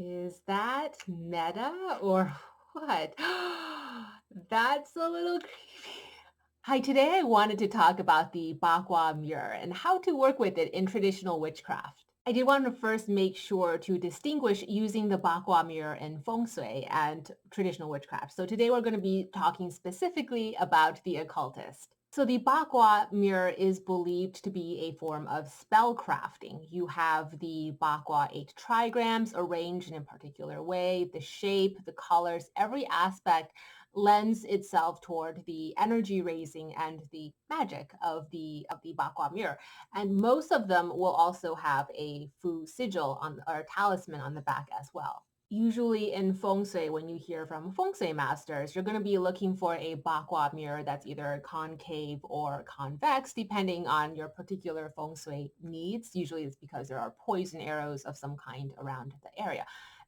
Is that meta or what? That's a little creepy. Hi, today I wanted to talk about the Bakwa mirror and how to work with it in traditional witchcraft. I did want to first make sure to distinguish using the Bakwa mirror in feng shui and traditional witchcraft. So today we're going to be talking specifically about the occultist. So the Bakwa mirror is believed to be a form of spell crafting. You have the Bakwa 8 trigrams arranged in a particular way, the shape, the colors, every aspect lends itself toward the energy raising and the magic of the Bakwa mirror. And most of them will also have a Fu sigil on or talisman on the back as well. Usually in feng shui, when you hear from feng shui masters, you're going to be looking for a bakwa mirror that's either concave or convex, depending on your particular feng shui needs. Usually it's because there are poison arrows of some kind around the area.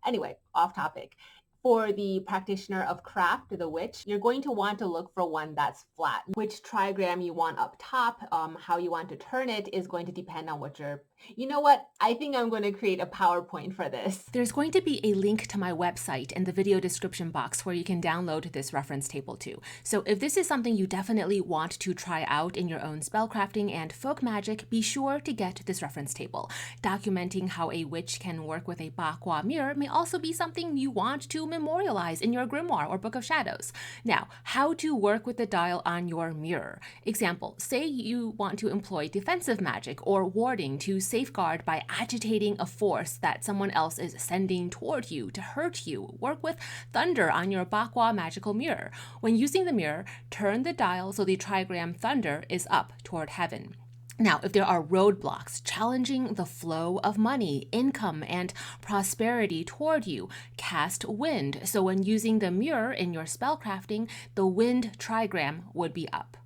Anyway, off topic. For the practitioner of craft, the witch, you're going to want to look for one that's flat. Which trigram you want up top, how you want to turn it is going to depend on what you're. You know what? I think I'm going to create a PowerPoint for this. There's going to be a link to my website in the video description box where you can download this reference table too. So if this is something you definitely want to try out in your own spellcrafting and folk magic, be sure to get this reference table. Documenting how a witch can work with a bakwa mirror may also be something you want to memorialize in your grimoire or book of shadows. Now, how to work with the dial on your mirror. Example, say you want to employ defensive magic or warding to safeguard by agitating a force that someone else is sending toward you to hurt you. Work with thunder on your bakwa magical mirror. When using the mirror, turn the dial so the trigram thunder is up toward heaven. Now, if there are roadblocks challenging the flow of money, income, and prosperity toward you, cast wind. So when using the mirror in your spellcrafting, the wind trigram would be up.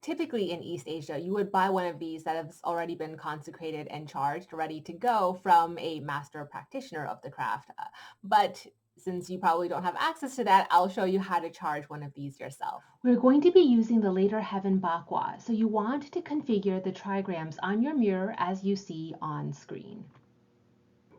Typically in East Asia, you would buy one of these that has already been consecrated and charged, ready to go from a master practitioner of the craft. But since you probably don't have access to that, I'll show you how to charge one of these yourself. We're going to be using the later heaven bakwa, so you want to configure the trigrams on your mirror as you see on screen.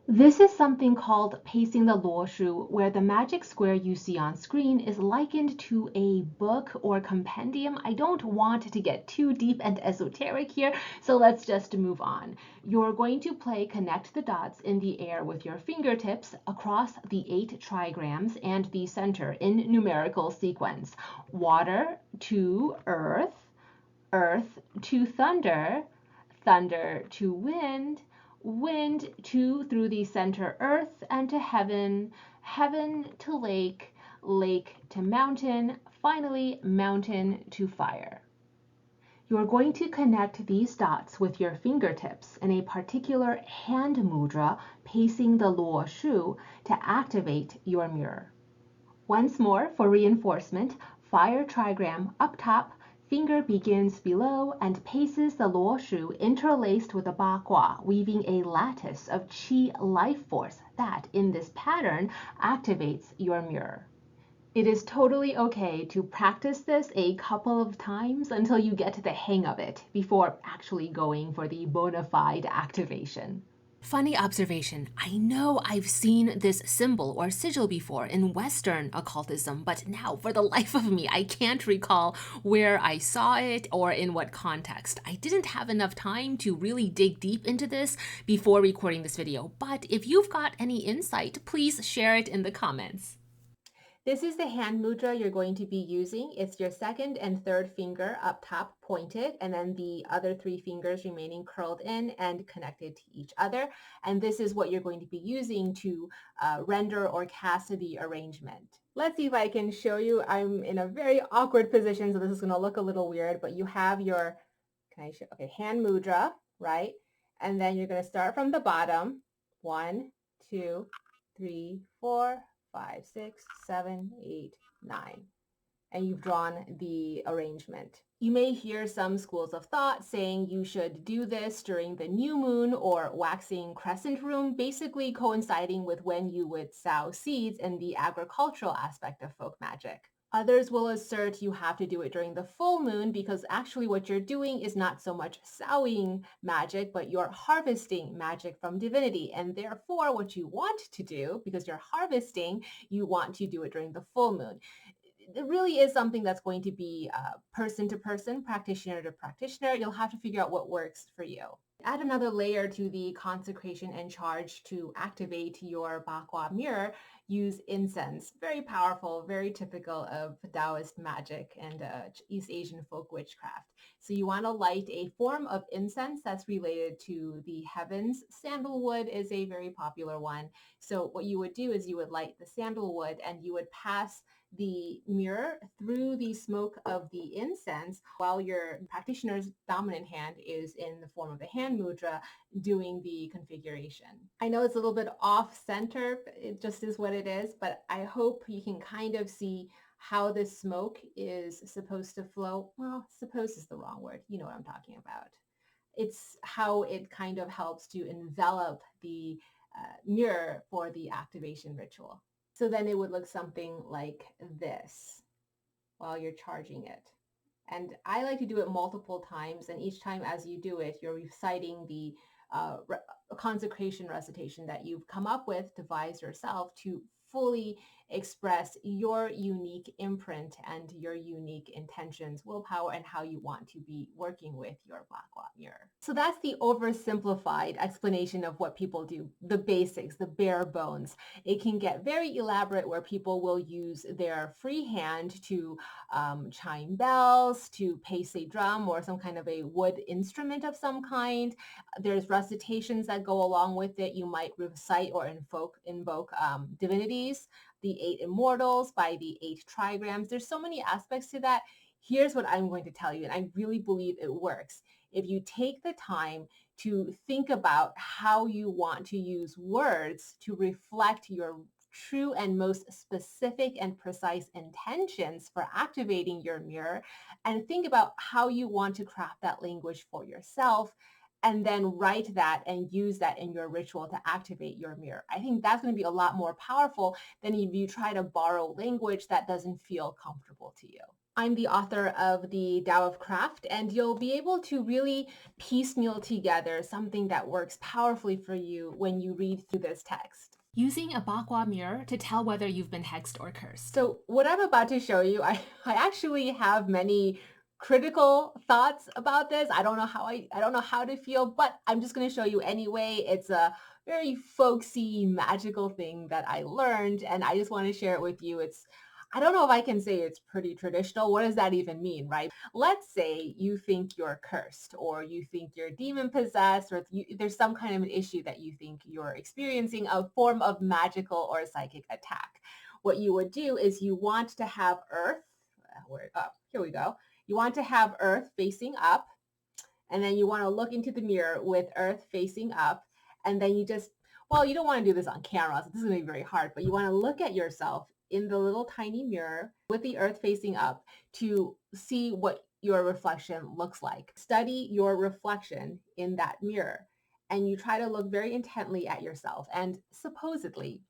This is something called pacing the Lo Shu, where the magic square you see on screen is likened to a book or compendium. I don't want to get too deep and esoteric here, so let's just move on. You're going to play connect the dots in the air with your fingertips across the 8 trigrams and the center in numerical sequence. Water to earth, earth to thunder, thunder to wind, wind to through the center earth and to heaven, heaven to lake, lake to mountain, finally mountain to fire. You are going to connect these dots with your fingertips in a particular hand mudra pacing the Lo Shu to activate your mirror. Once more, for reinforcement, fire trigram up top, finger begins below and paces the Lo Shu interlaced with the bakwa, weaving a lattice of qi life force that, in this pattern, activates your mirror. It is totally okay to practice this a couple of times until you get the hang of it before actually going for the bona fide activation. Funny observation. I know I've seen this symbol or sigil before in Western occultism, but now for the life of me, I can't recall where I saw it or in what context. I didn't have enough time to really dig deep into this before recording this video, but if you've got any insight, please share it in the comments. This is the hand mudra you're going to be using. It's your second and third finger up top pointed, and then the other 3 fingers remaining curled in and connected to each other. And this is what you're going to be using to render or cast the arrangement. Let's see if I can show you. I'm in a very awkward position, so this is going to look a little weird, but you have your, can I show? Okay, hand mudra, right? And then you're going to start from the bottom. 1, 2, 3, 4, 5, 6, 7, 8, 9. And you've drawn the arrangement. You may hear some schools of thought saying you should do this during the new moon or waxing crescent room, basically coinciding with when you would sow seeds in the agricultural aspect of folk magic. Others will assert you have to do it during the full moon because actually what you're doing is not so much sowing magic, but you're harvesting magic from divinity. And therefore, what you want to do, because you're harvesting, you want to do it during the full moon. It really is something that's going to be person to person, practitioner to practitioner. You'll have to figure out what works for you. Add another layer to the consecration and charge to activate your Bakwa mirror. Use incense. Very powerful, very typical of Taoist magic and East Asian folk witchcraft. So you want to light a form of incense that's related to the heavens. Sandalwood is a very popular one. So what you would do is you would light the sandalwood and you would pass the mirror through the smoke of the incense while your practitioner's dominant hand is in the form of a hand mudra doing the configuration. I know it's a little bit off center, it just is what it is, but I hope you can kind of see how this smoke is supposed to flow. Well, suppose is the wrong word. You know what I'm talking about. It's how it kind of helps to envelop the mirror for the activation ritual. So then it would look something like this while you're charging it. And I like to do it multiple times. And each time as you do it, you're reciting the consecration recitation that you've come up with, devise yourself to fully express your unique imprint and your unique intentions, willpower, and how you want to be working with your Bakwa mirror. So that's the oversimplified explanation of what people do, the basics, the bare bones. It can get very elaborate where people will use their free hand to chime bells, to pace a drum or some kind of a wood instrument of some kind. There's recitations that go along with it. You might recite or invoke divinities, the 8 immortals by the 8 trigrams. There's so many aspects to that. Here's what I'm going to tell you, and I really believe it works. If you take the time to think about how you want to use words to reflect your true and most specific and precise intentions for activating your mirror, and think about how you want to craft that language for yourself, and then write that and use that in your ritual to activate your mirror. I think that's going to be a lot more powerful than if you try to borrow language that doesn't feel comfortable to you. I'm the author of the Tao of Craft, and you'll be able to really piecemeal together something that works powerfully for you when you read through this text. Using a Bakwa mirror to tell whether you've been hexed or cursed. So what I'm about to show you, I actually have many critical thoughts about this. I don't know how to feel, but I'm just going to show you anyway. It's a very folksy, magical thing that I learned, and I just want to share it with you. I don't know if I can say it's pretty traditional. What does that even mean, right? Let's say you think you're cursed, or you think you're demon possessed, or there's some kind of an issue that you think you're experiencing, a form of magical or psychic attack. What you would do is you want to have Earth, here we go. You want to have Earth facing up, and then you want to look into the mirror with Earth facing up, and then you don't want to do this on camera, so this is going to be very hard, but you want to look at yourself in the little tiny mirror with the Earth facing up to see what your reflection looks like. Study your reflection in that mirror, and you try to look very intently at yourself. And supposedly,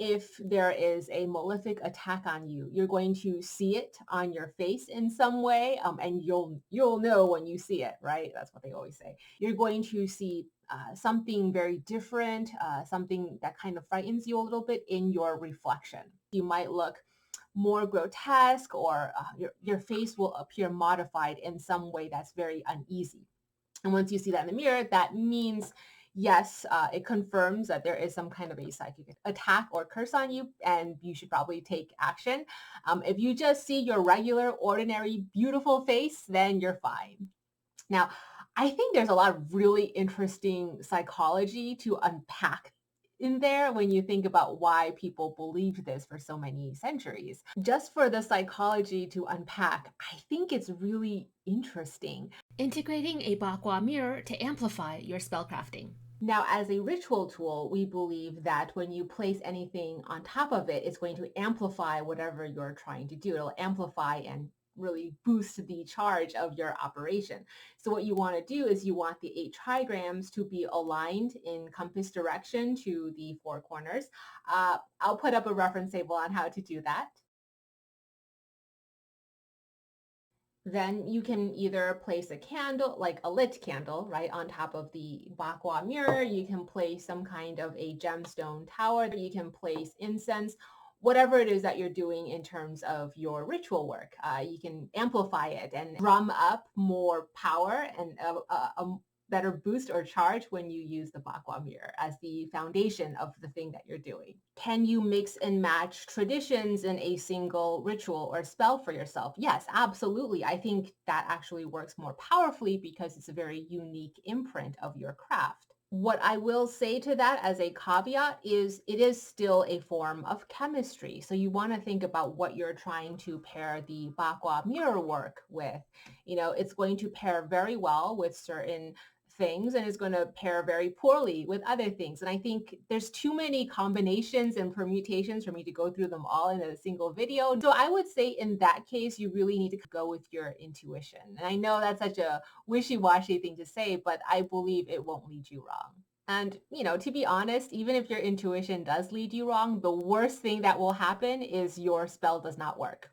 if there is a malefic attack on you, you're going to see it on your face in some way, and you'll know when you see it, right? That's what they always say. You're going to see something very different, something that kind of frightens you a little bit in your reflection. You might look more grotesque, or your face will appear modified in some way that's very uneasy. And once you see that in the mirror, that means, yes, it confirms that there is some kind of a psychic attack or curse on you, and you should probably take action. If you just see your regular, ordinary, beautiful face, then you're fine. Now, I think there's a lot of really interesting psychology to unpack in there when you think about why people believed this for so many centuries. Just for the psychology to unpack, I think it's really interesting. Integrating a Bakwa mirror to amplify your spellcrafting. Now, as a ritual tool, we believe that when you place anything on top of it, it's going to amplify whatever you're trying to do. It'll amplify and really boost the charge of your operation. So what you want to do is you want the 8 trigrams to be aligned in compass direction to the 4 corners. I'll put up a reference table on how to do that. Then you can either place a candle, like a lit candle, right, on top of the bakwa mirror. You can place some kind of a gemstone tower. You can place incense, whatever it is that you're doing in terms of your ritual work. You can amplify it and drum up more power and a better boost or charge when you use the bakwa mirror as the foundation of the thing that you're doing. Can you mix and match traditions in a single ritual or spell for yourself? Yes, absolutely. I think that actually works more powerfully because it's a very unique imprint of your craft. What I will say to that as a caveat is it is still a form of chemistry. So you want to think about what you're trying to pair the bakwa mirror work with. It's going to pair very well with certain things and is going to pair very poorly with other things. And I think there's too many combinations and permutations for me to go through them all in a single video. So I would say in that case, you really need to go with your intuition. And I know that's such a wishy-washy thing to say, but I believe it won't lead you wrong. And, to be honest, even if your intuition does lead you wrong, the worst thing that will happen is your spell does not work.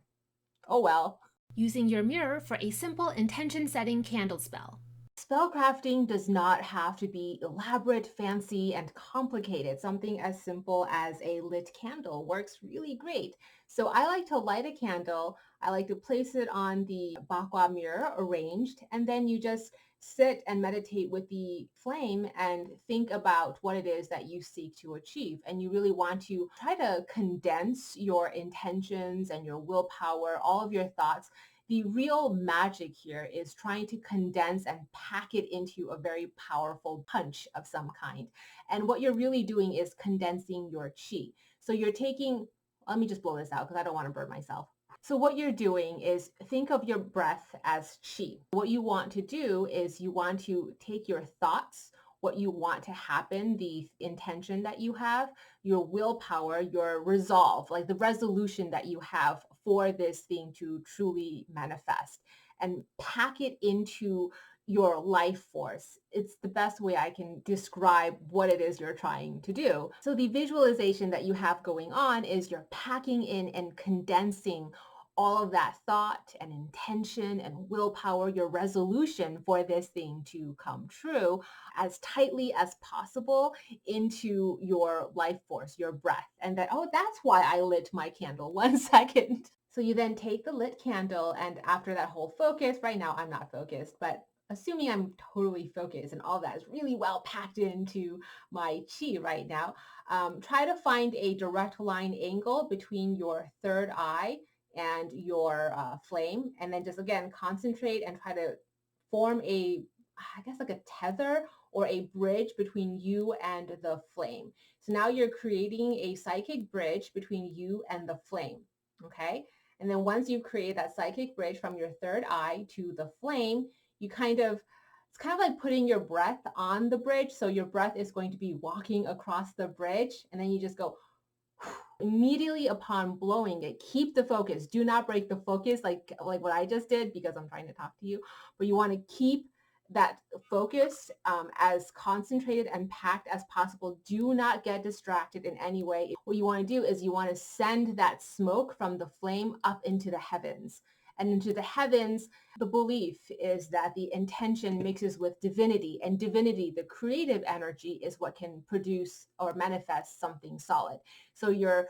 Oh well. Using your mirror for a simple intention setting candle spell. Spellcrafting does not have to be elaborate, fancy, and complicated. Something as simple as a lit candle works really great. So I like to light a candle. I like to place it on the bakwa mirror arranged, and then you just sit and meditate with the flame and think about what it is that you seek to achieve. And you really want to try to condense your intentions and your willpower, all of your thoughts. The real magic here is trying to condense and pack it into a very powerful punch of some kind. And what you're really doing is condensing your chi. So you're taking, let me just blow this out because I don't want to burn myself. So what you're doing is think of your breath as chi. What you want to do is you want to take your thoughts, what you want to happen, the intention that you have, your willpower, your resolve, like the resolution that you have for this thing to truly manifest, and pack it into your life force. It's the best way I can describe what it is you're trying to do. So the visualization that you have going on is you're packing in and condensing all of that thought and intention and willpower, your resolution for this thing to come true as tightly as possible into your life force, your breath. And that, oh, that's why I lit my candle. 1 second. So you then take the lit candle, and after that whole focus, right now I'm not focused, but assuming I'm totally focused and all that is really well packed into my chi right now, try to find a direct line angle between your third eye and your flame, and then just again concentrate and try to form I guess like a tether or a bridge between you and the flame. So now you're creating a psychic bridge between you and the flame. Okay. And then once you create that psychic bridge from your third eye to the flame, it's kind of like putting your breath on the bridge. So your breath is going to be walking across the bridge, and then you just go immediately upon blowing it. Keep the focus. Do not break the focus like what I just did, because I'm trying to talk to you, but you want to keep that focus as concentrated and packed as possible. Do not get distracted in any way. What you want to do is you want to send that smoke from the flame up into the heavens. And into the heavens, the belief is that the intention mixes with divinity, and divinity, the creative energy, is what can produce or manifest something solid. So you're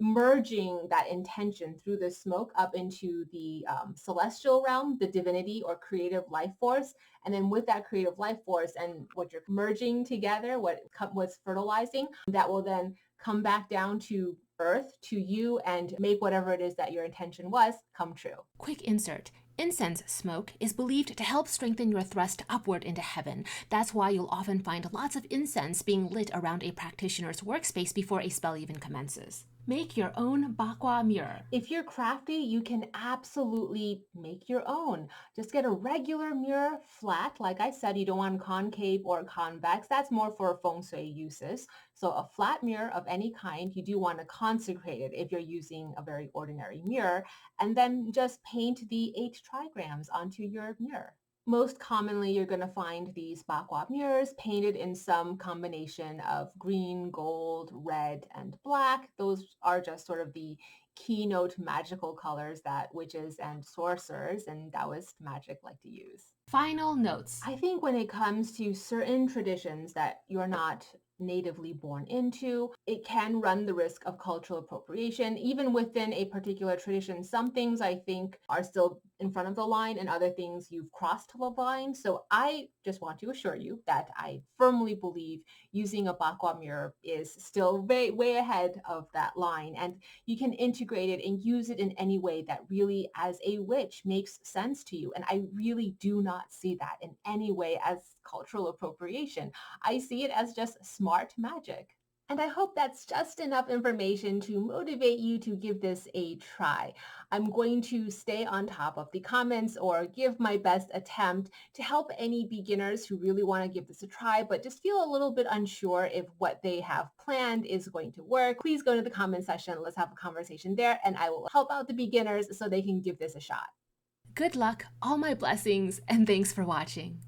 merging that intention through the smoke up into the celestial realm, the divinity or creative life force. And then with that creative life force and what you're merging together, what's fertilizing, that will then come back down to earth, to you, and make whatever it is that your intention was come true. Quick insert. Incense smoke is believed to help strengthen your thrust upward into heaven. That's why you'll often find lots of incense being lit around a practitioner's workspace before a spell even commences. Make your own bakwa mirror. If you're crafty, you can absolutely make your own. Just get a regular mirror, flat. Like I said, you don't want concave or convex. That's more for feng shui uses. So a flat mirror of any kind. You do want to consecrate it if you're using a very ordinary mirror. And then just paint the 8 trigrams onto your mirror. Most commonly, you're going to find these bakwa mirrors painted in some combination of green, gold, red, and black. Those are just sort of the keynote magical colors that witches and sorcerers and Taoist magic like to use. Final notes. I think when it comes to certain traditions that you're not natively born into, it can run the risk of cultural appropriation. Even within a particular tradition, some things I think are still in front of the line and other things you've crossed the line. So I just want to assure you that I firmly believe using a bakwa mirror is still way ahead of that line. And you can integrate it and use it in any way that really, as a witch, makes sense to you. And I really do not see that in any way as cultural appropriation. I see it as just smart magic. And I hope that's just enough information to motivate you to give this a try. I'm going to stay on top of the comments or give my best attempt to help any beginners who really want to give this a try, but just feel a little bit unsure if what they have planned is going to work. Please go to the comment section. Let's have a conversation there, and I will help out the beginners so they can give this a shot. Good luck, all my blessings, and thanks for watching.